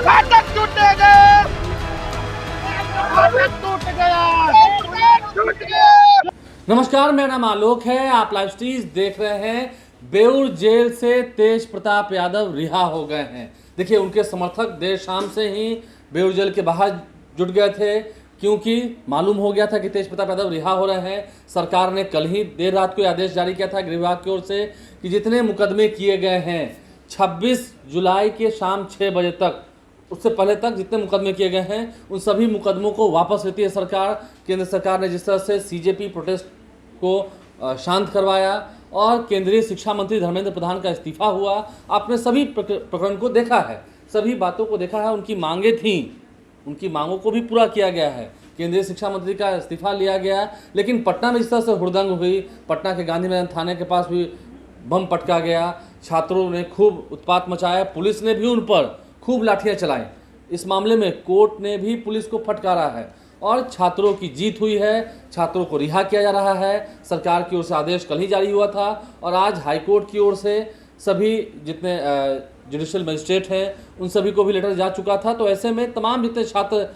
फाटक टूटेगा, फाटक टूट गया, टूट गया। नमस्कार, मेरा नाम आलोक है। आप लाइव स्ट्रीज देख रहे हैं। बेउर जेल से तेज प्रताप यादव रिहा हो गए हैं। देखिए, उनके समर्थक देर शाम से ही बेउर जेल के बाहर जुट गए थे, क्योंकि मालूम हो गया था कि तेज प्रताप यादव रिहा हो रहे हैं। सरकार ने कल ही देर रात को आदेश जारी किया था गृह विभाग की ओर से कि जितने मुकदमे किए गए हैं 26 जुलाई के शाम 6 बजे तक, उससे पहले तक जितने मुकदमे किए गए हैं उन सभी मुकदमों को वापस लेती है सरकार। केंद्र सरकार ने जिस तरह से सीजेपी प्रोटेस्ट को शांत करवाया और केंद्रीय शिक्षा मंत्री धर्मेंद्र प्रधान का इस्तीफा हुआ, आपने सभी प्रकरण को देखा है, सभी बातों को देखा है। उनकी मांगे थीं, उनकी मांगों को भी पूरा किया गया है। केंद्रीय शिक्षा मंत्री का इस्तीफा लिया गया, लेकिन पटना में जिस तरह से हुड़दंग हुई, पटना के गांधी मैदान थाने के पास भी बम पटका गया, छात्रों ने खूब उत्पात मचाया, पुलिस ने भी उन पर खूब लाठियां चलाई। इस मामले में कोर्ट ने भी पुलिस को फटकारा है और छात्रों की जीत हुई है। छात्रों को रिहा किया जा रहा है। सरकार की ओर से आदेश कल ही जारी हुआ था और आज हाईकोर्ट की ओर से सभी जितने जुडिशियल मजिस्ट्रेट हैं उन सभी को भी लेटर जा चुका था। तो ऐसे में तमाम जितने छात्र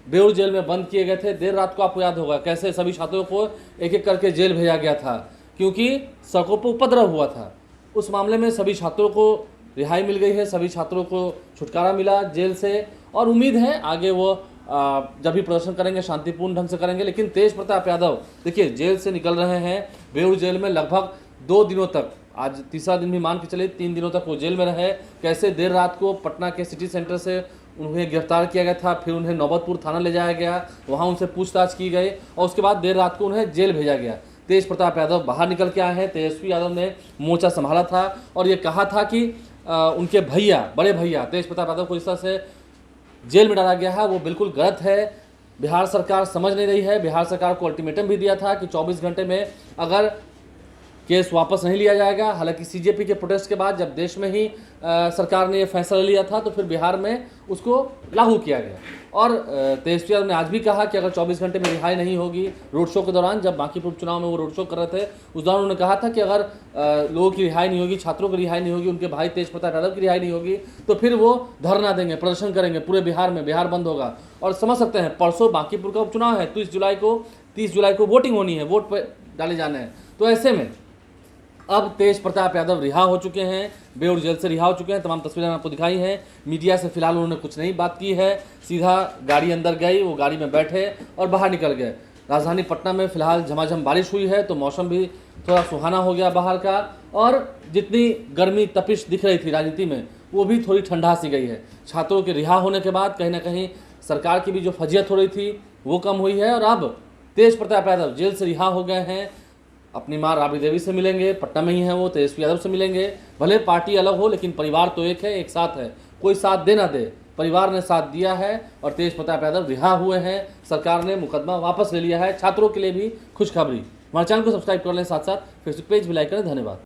बेउर जेल में बंद किए गए थे, देर रात को आपको याद होगा कैसे सभी छात्रों को एक एक करके जेल भेजा गया था, क्योंकि सड़कों पर उपद्रव हुआ था। उस मामले में सभी छात्रों को रिहाई मिल गई है, सभी छात्रों को छुटकारा मिला जेल से और उम्मीद है आगे वो जब भी प्रदर्शन करेंगे शांतिपूर्ण ढंग से करेंगे। लेकिन तेज प्रताप यादव देखिए जेल से निकल रहे हैं। बेउर जेल में लगभग 2 दिनों तक, आज तीसरा दिन भी मान के चले, 3 दिनों तक वो जेल में रहे। कैसे देर रात को पटना के सिटी सेंटर से उन्हें गिरफ्तार किया गया था, फिर उन्हें नौबतपुर थाना ले जाया गया, वहाँ उनसे पूछताछ की गई और उसके बाद देर रात को उन्हें जेल भेजा गया। तेज प्रताप यादव बाहर निकल के आए हैं। तेजस्वी यादव ने मोर्चा संभाला था और ये कहा था कि उनके भैया, बड़े भैया तेज प्रताप यादव को इस तरह से जेल में डाला गया है, वो बिल्कुल गलत है। बिहार सरकार समझ नहीं रही है। बिहार सरकार को अल्टीमेटम भी दिया था कि 24 घंटे में अगर केस वापस नहीं लिया जाएगा। हालांकि सीजेपी के प्रोटेस्ट के बाद जब देश में ही सरकार ने ये फैसला लिया था तो फिर बिहार में उसको लागू किया गया। और तेजस्वी यादव ने आज भी कहा कि अगर 24 घंटे में रिहाई नहीं होगी, रोड शो के दौरान जब बांकीपुर चुनाव में वो रोड शो कर रहे थे उस दौरान उन्होंने कहा था कि अगर लोगों की रिहाई नहीं होगी, छात्रों की रिहाई नहीं होगी, उनके भाई तेज प्रताप यादव की रिहाई नहीं होगी तो फिर वो धरना देंगे, प्रदर्शन करेंगे पूरे बिहार में, बिहार बंद होगा। और समझ सकते हैं परसों बांकीपुर का उपचुनाव है, 30 जुलाई को वोटिंग होनी है, वोट पर डाले जाने हैं। तो ऐसे में अब तेज प्रताप यादव रिहा हो चुके हैं, बेउर जेल से रिहा हो चुके हैं। तमाम तस्वीरें आपको दिखाई हैं। मीडिया से फिलहाल उन्होंने कुछ नहीं बात की है, सीधा गाड़ी अंदर गई, वो गाड़ी में बैठे और बाहर निकल गए। राजधानी पटना में फिलहाल झमाझम बारिश हुई है तो मौसम भी थोड़ा सुहाना हो गया बाहर का, और जितनी गर्मी तपिश दिख रही थी राजनीति में वो भी थोड़ी ठंडा सी गई है। छात्रों के रिहा होने के बाद कहीं ना कहीं सरकार की भी जो फजीहत हो रही थी वो कम हुई है और अब तेज प्रताप यादव जेल से रिहा हो गए हैं। अपनी माँ राबड़ी देवी से मिलेंगे, पटना में ही है वो, तेजस्वी यादव से मिलेंगे। भले पार्टी अलग हो लेकिन परिवार तो एक है, एक साथ है। कोई साथ दे ना दे, परिवार ने साथ दिया है और तेज प्रताप यादव रिहा हुए हैं। सरकार ने मुकदमा वापस ले लिया है। छात्रों के लिए भी खुशखबरी। हमारे चैनल को सब्सक्राइब कर लें, साथ साथ फेसबुक पेज भी लाइक करें। धन्यवाद।